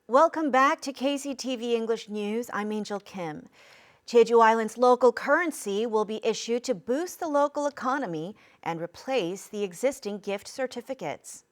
Welcome back to KCTV English News. I'm Angel Kim. Jeju Island's local currency will be issued to boost the local economy and replace the existing gift certificates.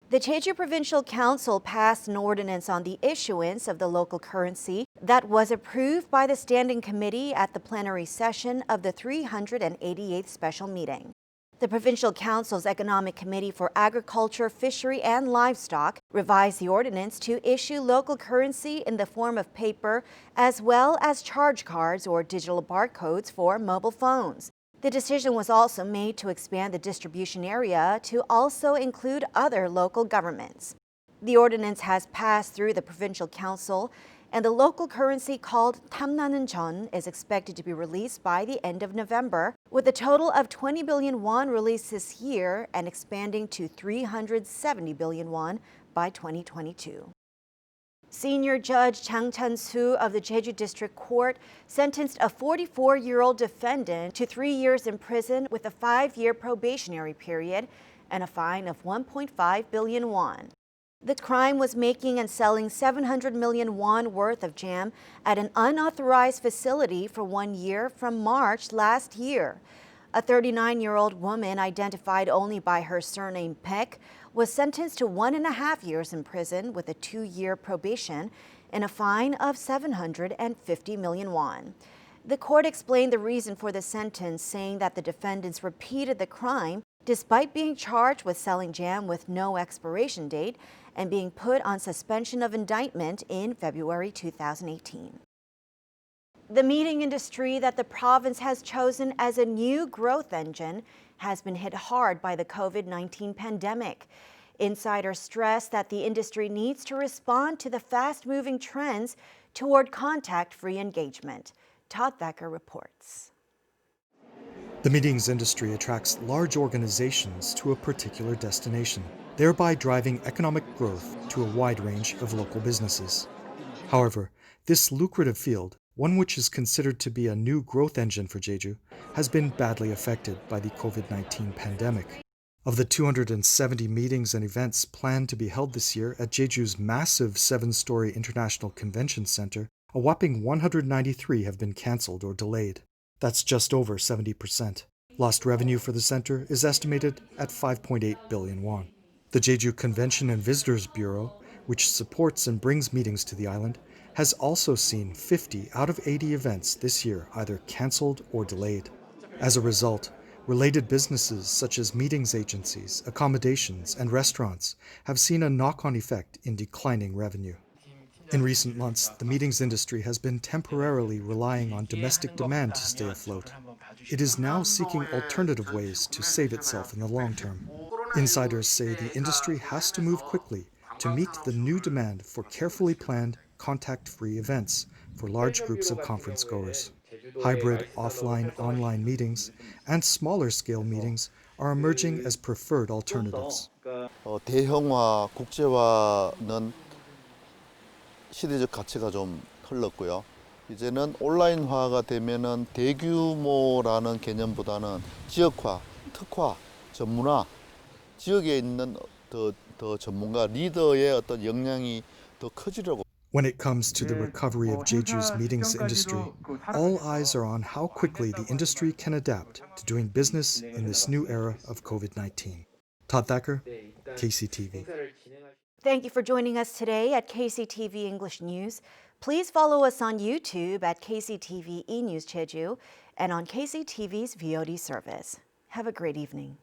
The Jeju Provincial Council passed an ordinance on the issuance of the local currency that was approved by the Standing Committee at the plenary session of the 388th special meeting. The Provincial Council's Economic Committee for Agriculture, Fishery, and Livestock revised the ordinance to issue local currency in the form of paper as well as charge cards or digital barcodes for mobile phones. The decision was also made to expand the distribution area to also include other local governments. The ordinance has passed through the Provincial Council, and the local currency called 탐나는 전 is expected to be released by the end of November, with a total of 20 billion won released this year and expanding to 370 billion won by 2022. Senior Judge Chang Chan-soo of the Jeju District Court sentenced a 44-year-old defendant to 3 years in prison with a 5-year probationary period and a fine of 1.5 billion won. The crime was making and selling 700 million won worth of jam at an unauthorized facility for 1 year from March last year. A 39-year-old woman identified only by her surname Peck was sentenced to 1.5 years in prison with a 2-year probation and a fine of 750 million won. The court explained the reason for the sentence, saying that the defendants repeated the crime despite being charged with selling jam with no expiration date and being put on suspension of indictment in February 2018. The meeting industry that the province has chosen as a new growth engine has been hit hard by the COVID-19 pandemic. Insiders stress that the industry needs to respond to the fast-moving trends toward contact-free engagement. Todd Thacker reports. The meetings industry attracts large organizations to a particular destination, thereby driving economic growth to a wide range of local businesses. However, this lucrative field, one which is considered to be a new growth engine for Jeju, has been badly affected by the COVID-19 pandemic. Of the 270 meetings and events planned to be held this year at Jeju's massive 7-story International Convention Center, a whopping 193 have been cancelled or delayed. That's just over 70%. Lost revenue for the center is estimated at 5.8 billion won. The Jeju Convention and Visitors Bureau, which supports and brings meetings to the island, has also seen 50 out of 80 events this year either cancelled or delayed. As a result, related businesses such as meetings agencies, accommodations, and restaurants have seen a knock-on effect in declining revenue. In recent months, the meetings industry has been temporarily relying on domestic demand to stay afloat. It is now seeking alternative ways to save itself in the long term. Insiders say the industry has to move quickly to meet the new demand for carefully planned, contact-free events for large groups of conference goers. Hybrid offline-online meetings and smaller-scale meetings are emerging as preferred alternatives. 대형화, 국제화는 시대적 가치가 좀 흘렀고요. 이제는 온라인화가 되면은 대규모라는 개념보다는 지역화, 특화, 전문화, 지역에 있는 더 전문가 리더의 어떤 역량이 더 커지려고. When it comes to the recovery of Jeju's meetings industry, all eyes are on how quickly the industry can adapt to doing business in this new era of COVID-19. Todd Thacker, KCTV. Thank you for joining us today at KCTV English News. Please follow us on YouTube at KCTV eNews Jeju and on KCTV's VOD service. Have a great evening.